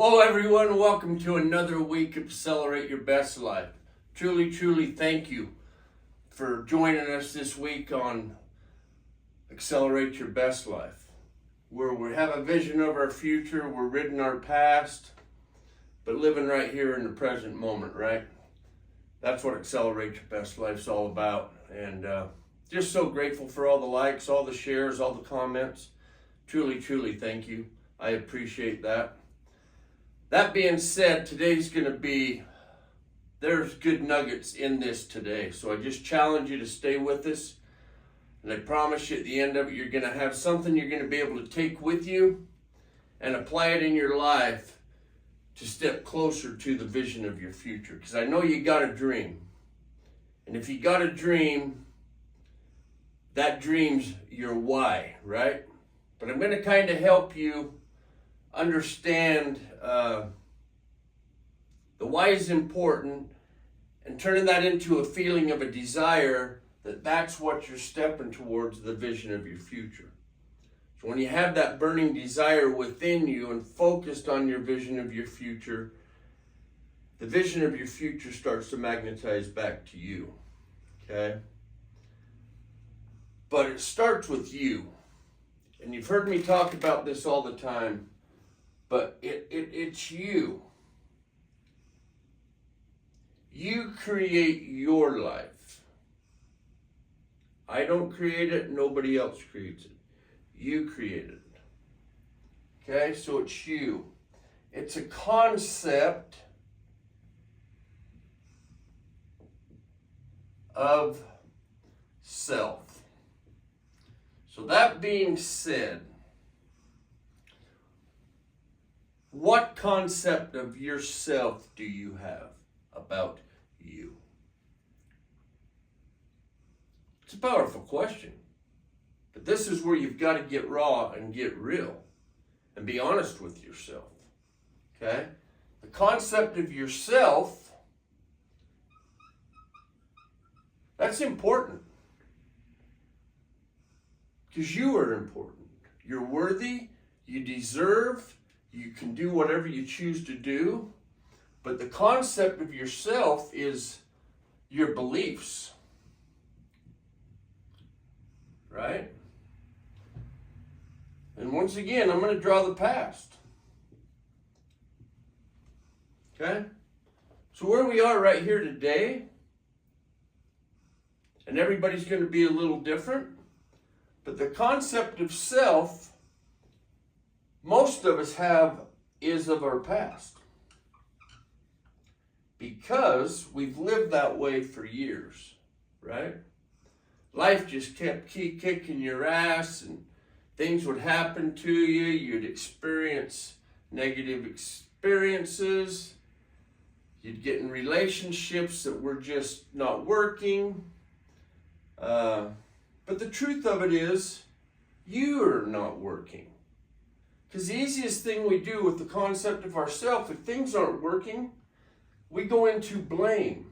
Hello everyone, welcome to another week of Accelerate Your Best Life. Truly thank you for joining us this week on Accelerate Your Best Life, where we have a vision of our future, we're ridding our past, but living right here in the present moment, right? That's what Accelerate Your Best Life's all about. And just so grateful for all the likes, all the shares, all the comments. Truly thank you. I appreciate that. That being said, there's good nuggets in this today. So I just challenge you to stay with us. And I promise you at the end of it, you're going to have something you're going to be able to take with you and apply it in your life to step closer to the vision of your future. Because I know you got a dream. And if you got a dream, that dream's your why, right? But I'm going to kind of help you understand the why is important and turning that into a feeling of a desire that's what you're stepping towards the vision of your future. So when you have that burning desire within you and focused on your vision of your future, the vision of your future starts to magnetize back to you, okay? But it starts with you. And you've heard me talk about this all the time, but it's you. You create your life. I don't create it, nobody else creates it. You create it. Okay, so it's you. It's a concept of self. So that being said, what concept of yourself do you have about you? It's a powerful question. But this is where you've got to get raw and get real and be honest with yourself. Okay? The concept of yourself, that's important. Because you are important. You're worthy, you deserve, you can do whatever you choose to do. But the concept of yourself is your beliefs. Right? And once again, I'm going to draw the past. Okay? So where we are right here today, and everybody's going to be a little different, but the concept of self, most of us have, is of our past. Because we've lived that way for years, right? Life just kept kicking your ass and things would happen to you. You'd experience negative experiences. You'd get in relationships that were just not working. But the truth of it is, you're not working. Because the easiest thing we do with the concept of ourselves, if things aren't working, we go into blame.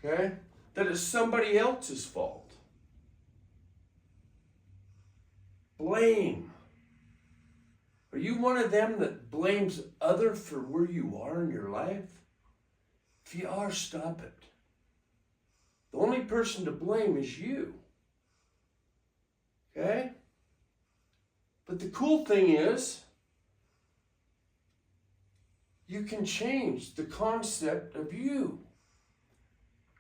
Okay? That it's somebody else's fault. Blame. Are you one of them that blames other for where you are in your life? If you are, stop it. The only person to blame is you. Okay? But the cool thing is, you can change the concept of you.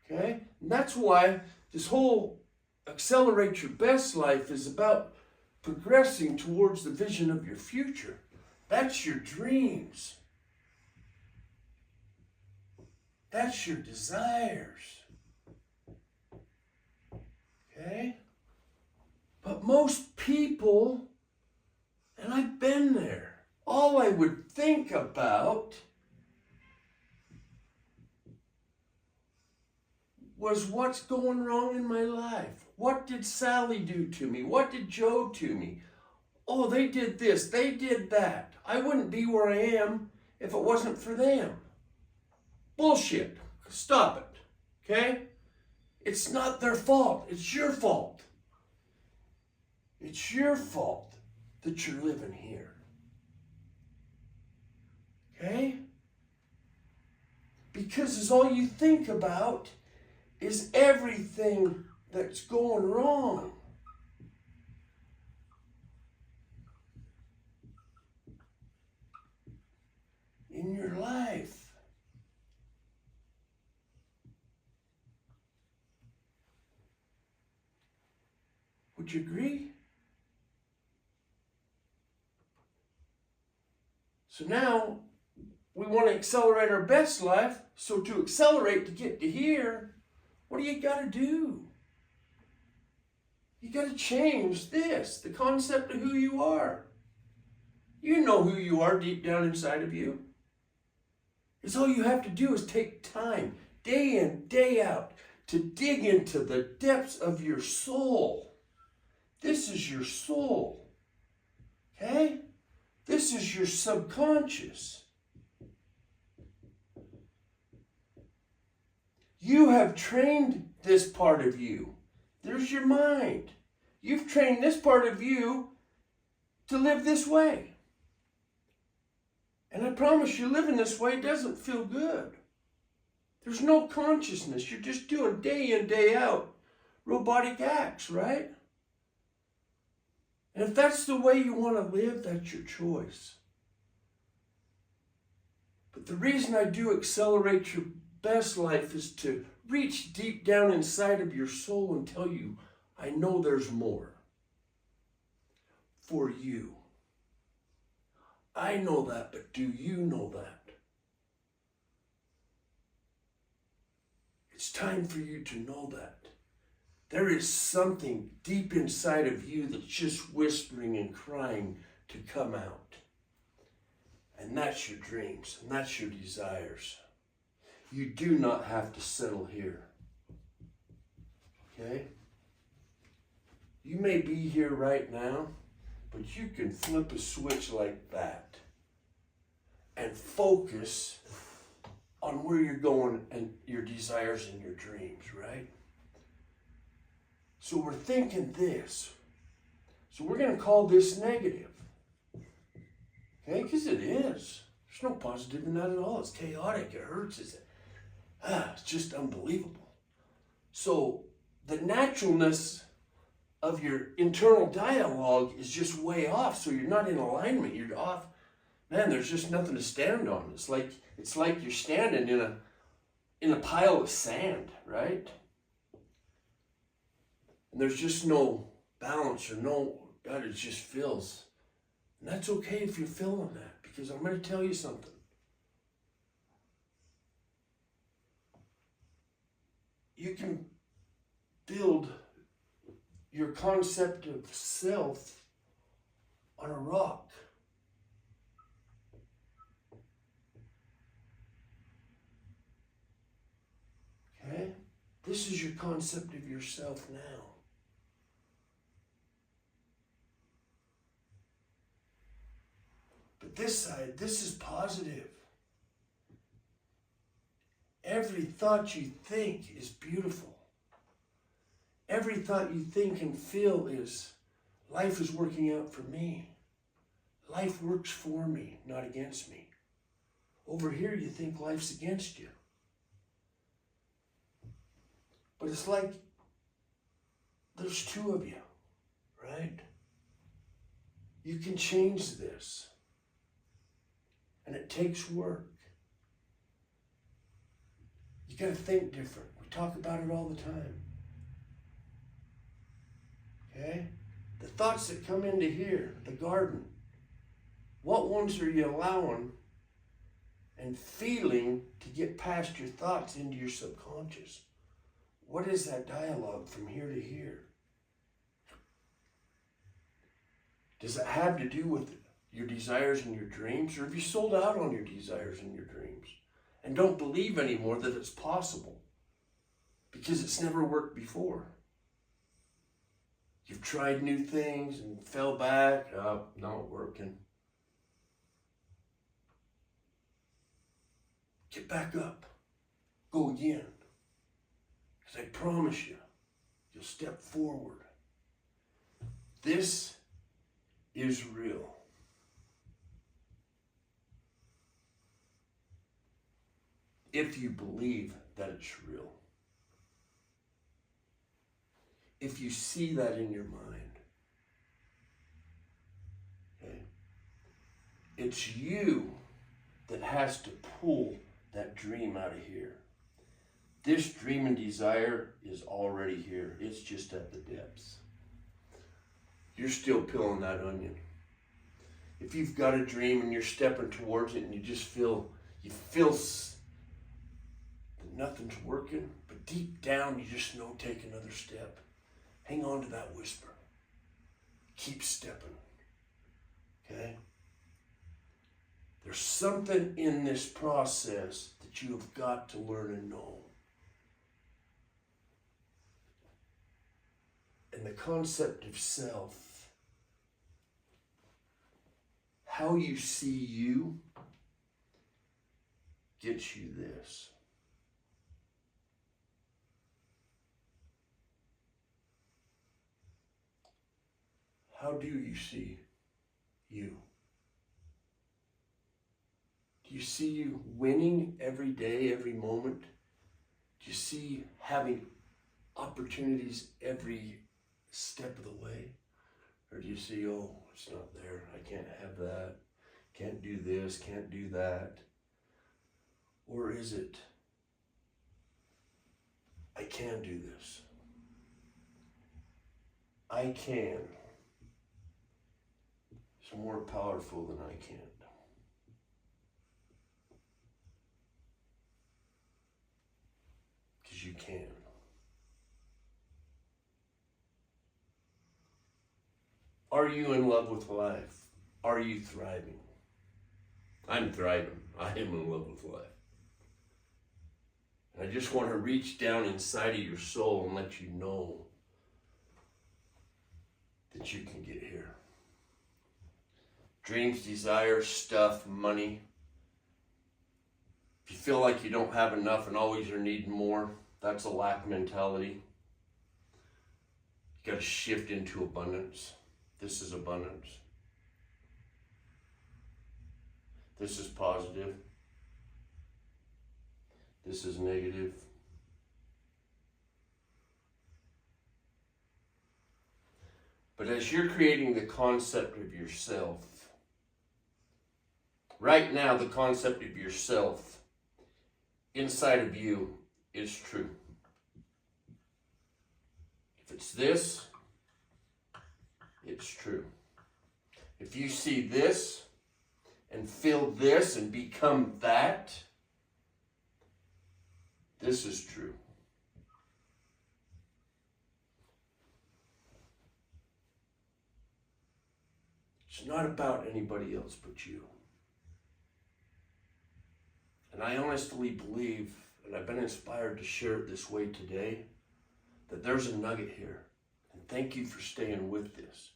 Okay? And that's why this whole Accelerate Your Best Life is about progressing towards the vision of your future. That's your dreams. That's your desires. Okay? But most people, and I've been there, all I would think about was what's going wrong in my life. What did Sally do to me? What did Joe to me? Oh, they did this, they did that. I wouldn't be where I am if it wasn't for them. Bullshit. Stop it. Okay? It's not their fault. It's your fault. It's your fault that you're living here. Okay? Because it's all you think about is everything that's going wrong. In your life. Would you agree? So now we want to accelerate our best life. So to accelerate to get to here, what do you got to do? You got to change this, the concept of who you are. You know who you are deep down inside of you. It's all you have to do is take time, day in, day out, to dig into the depths of your soul. This is your soul. Okay? This is your subconscious. You have trained this part of you. There's your mind. You've trained this part of you to live this way. And I promise you, living this way doesn't feel good. There's no consciousness. You're just doing day in, day out robotic acts, right? And if that's the way you want to live, that's your choice. But the reason I do accelerate your best life is to reach deep down inside of your soul and tell you, I know there's more for you. I know that, but do you know that? It's time for you to know that. There is something deep inside of you that's just whispering and crying to come out. And that's your dreams, and that's your desires. You do not have to settle here. Okay? You may be here right now, but you can flip a switch like that and focus on where you're going and your desires and your dreams, right? So we're thinking this. So we're going to call this negative. Okay? Because it is. There's no positive in that at all. It's chaotic. It hurts. It's just unbelievable. So the naturalness of your internal dialogue is just way off. So you're not in alignment. You're off. Man, there's just nothing to stand on. It's like you're standing in a pile of sand, right? And there's just no balance or God, it just feels. And that's okay if you're feeling that, because I'm going to tell you something. You can build your concept of self on a rock. Okay? This is your concept of yourself now. But this side, this is positive. Every thought you think is beautiful. Every thought you think and feel is, life is working out for me. Life works for me, not against me. Over here, you think life's against you. But it's like there's two of you, right? You can change this. And it takes work. You got to think different. We talk about it all the time. Okay? The thoughts that come into here, the garden, what ones are you allowing and feeling to get past your thoughts into your subconscious? What is that dialogue from here to here? Does it have to do with your desires and your dreams? Or have you sold out on your desires and your dreams and don't believe anymore that it's possible because it's never worked before? You've tried new things and fell back. Oh, not working. Get back up. Go again. Because I promise you, you'll step forward. This is real. if you believe that it's real. If you see that in your mind. Okay? It's you that has to pull that dream out of here. This dream and desire is already here. It's just at the depths. You're still peeling that onion. If you've got a dream and you're stepping towards it and you just feel that nothing's working, but deep down you just know, take another step. Hang on to that whisper. Keep stepping. Okay? There's something in this process that you have got to learn and know. And the concept of self, how you see you, gets you this. How do you see you? Do you see you winning every day, every moment? Do you see having opportunities every step of the way? Or do you see, oh, it's not there, I can't have that, can't do this, can't do that? Or is it, I can do this. I can. It's more powerful than I can. Because you can. Are you in love with life? Are you thriving? I'm thriving. I am in love with life. And I just want to reach down inside of your soul and let you know that you can get here. Dreams, desires, stuff, money. If you feel like you don't have enough and always you're needing more, that's a lack mentality. You got to shift into abundance. This is abundance. This is positive. This is negative. But as you're creating the concept of yourself, right now the concept of yourself inside of you is true. If it's this, it's true. If you see this and feel this and become that, this is true. It's not about anybody else but you. And I honestly believe, and I've been inspired to share it this way today, that there's a nugget here. And thank you for staying with this.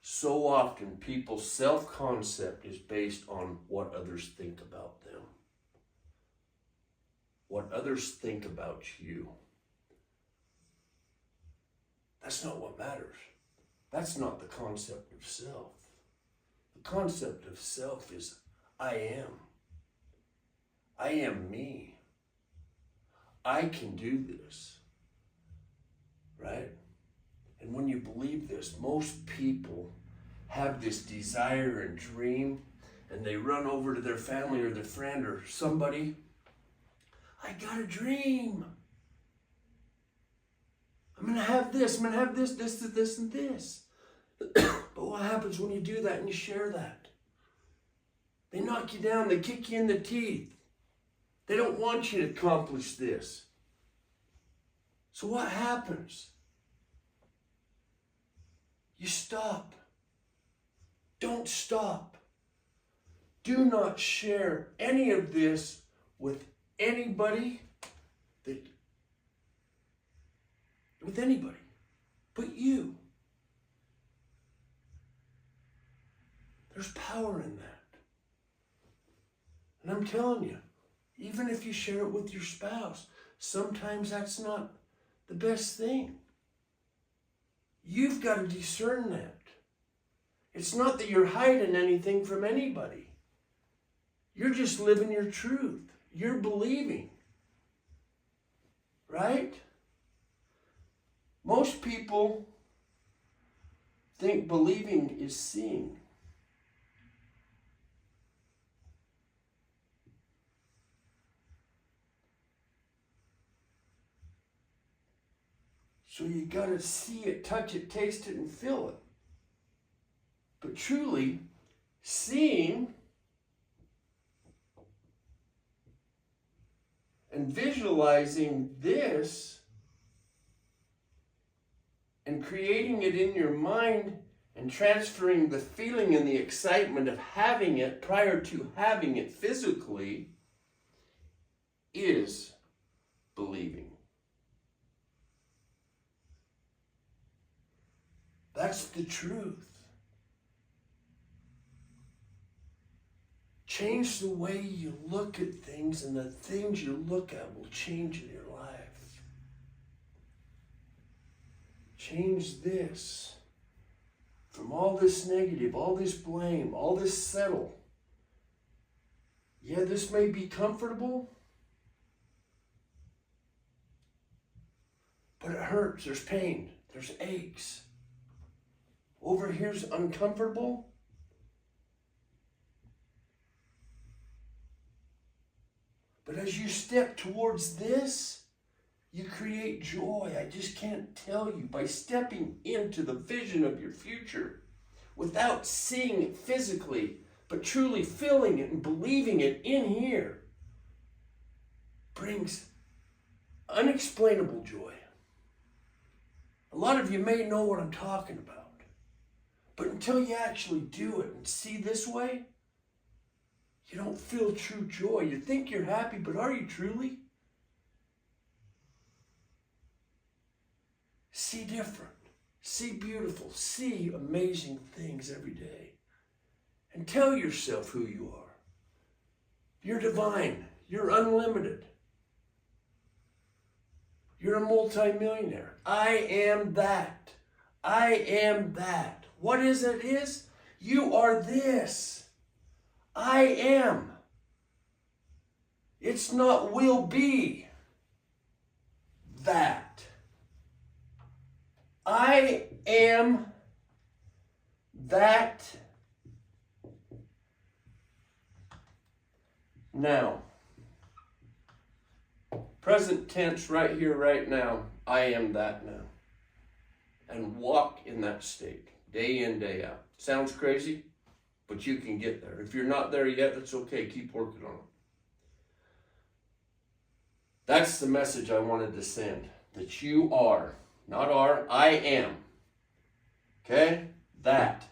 So often people's self-concept is based on what others think about them. What others think about you. That's not what matters. That's not the concept of self. The concept of self is I am. I am me. I can do this. Right? And when you believe this, most people have this desire and dream, and they run over to their family or their friend or somebody. I got a dream. I'm going to have this. I'm going to have this, and this. But what happens when you do that and you share that? They knock you down. They kick you in the teeth. They don't want you to accomplish this. So what happens? You stop. Don't stop. Do not share any of this with anybody but you. There's power in that. And I'm telling you, even if you share it with your spouse, sometimes that's not the best thing. You've got to discern that. It's not that you're hiding anything from anybody. You're just living your truth. you're believing. Right? Most people think believing is seeing. So you got to see it, touch it, taste it, and feel it. But truly, seeing and visualizing this and creating it in your mind and transferring the feeling and the excitement of having it prior to having it physically is believing. That's the truth. Change the way you look at things, and the things you look at will change in your life. Change this. From all this negative, all this blame, all this settle. Yeah, this may be comfortable, but it hurts. There's pain. There's aches. Over here's uncomfortable. But as you step towards this, you create joy. I just can't tell you. By stepping into the vision of your future without seeing it physically, but truly feeling it and believing it in here, brings unexplainable joy. A lot of you may know what I'm talking about. But until you actually do it and see this way, you don't feel true joy. You think you're happy, but are you truly? See different. See beautiful. See amazing things every day. And tell yourself who you are. You're divine. You're unlimited. You're a multimillionaire. I am that. I am that. What is it is? You are this. I am. It's not will be. That. I am that now. Present tense right here, right now. I am that now. And walk in that state. Day in, day out. Sounds crazy, but you can get there. If you're not there yet, that's okay. Keep working on it. That's the message I wanted to send. That you are, not are, I am. Okay? That.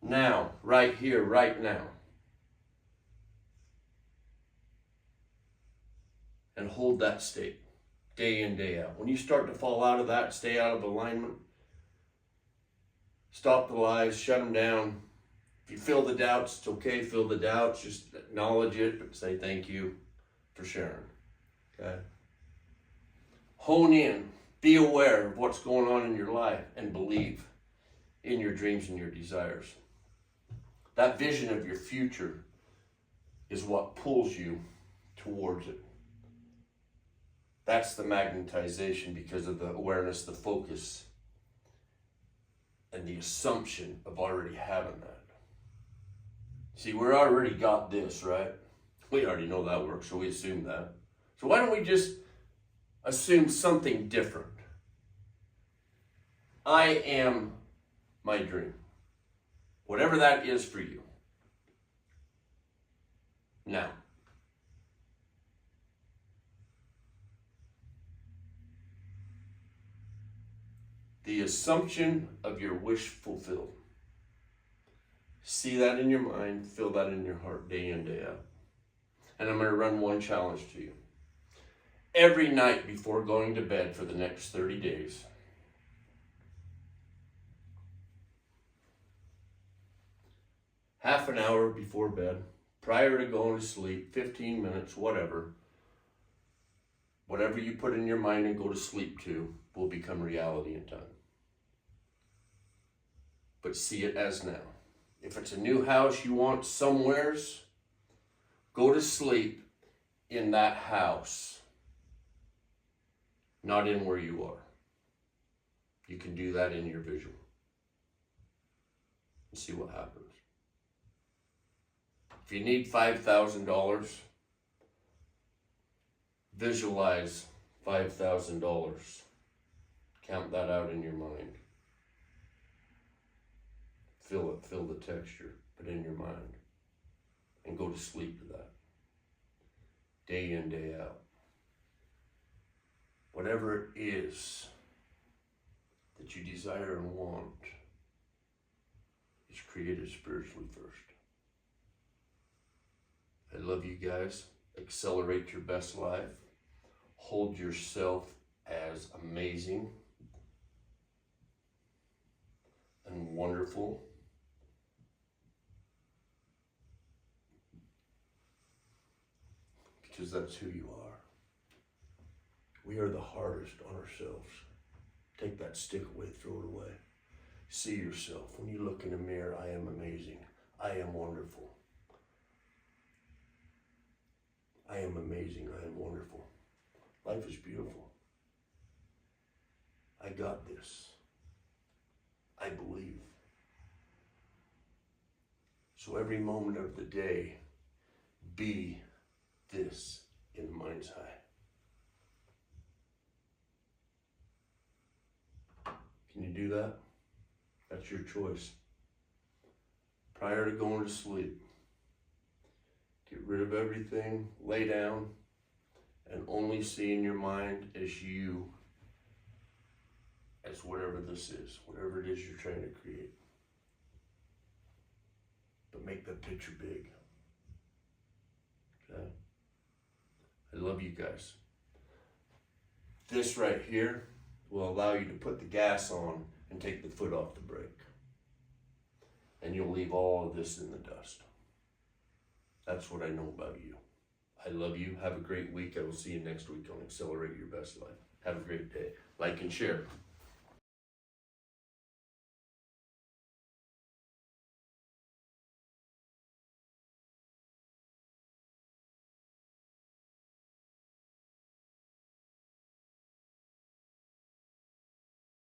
Now. Right here, right now. And hold that state. Day in, day out. When you start to fall out of that, stay out of alignment, stop the lies, shut them down. If you feel the doubts, it's okay. Feel the doubts. Just acknowledge it, but say thank you for sharing. Okay? Hone in. Be aware of what's going on in your life and believe in your dreams and your desires. That vision of your future is what pulls you towards it. That's the magnetization because of the awareness, the focus, and the assumption of already having that. See, we already got this, right? We already know that works, so we assume that. So why don't we just assume something different? I am my dream. Whatever that is for you. Now. The assumption of your wish fulfilled. See that in your mind, feel that in your heart, day in, day out. And I'm going to run one challenge to you. Every night before going to bed for the next 30 days, half an hour before bed, prior to going to sleep, 15 minutes, whatever you put in your mind and go to sleep to will become reality in time. But see it as now. If it's a new house you want somewheres, go to sleep in that house, not in where you are. You can do that in your vision and see what happens. If you need $5,000, visualize $5,000. Count that out in your mind. Feel it, feel the texture, but in your mind. And go to sleep with that. Day in, day out. Whatever it is that you desire and want is created spiritually first. I love you guys. Accelerate your best life. Hold yourself as amazing and wonderful. Because that's who you are. We are the hardest on ourselves. Take that stick away, throw it away. See yourself. When you look in the mirror, I am amazing. I am wonderful. I am amazing. I am wonderful. Life is beautiful. I got this. I believe. So every moment of the day, be this in the mind's eye. Can you do that? That's your choice. Prior to going to sleep, get rid of everything, lay down, and only see in your mind as you, as whatever this is, whatever it is you're trying to create. But make that picture big. Okay? I love you guys. This right here will allow you to put the gas on and take the foot off the brake. And you'll leave all of this in the dust. That's what I know about you. I love you. Have a great week. I will see you next week on Accelerate Your Best Life. Have a great day. Like and share.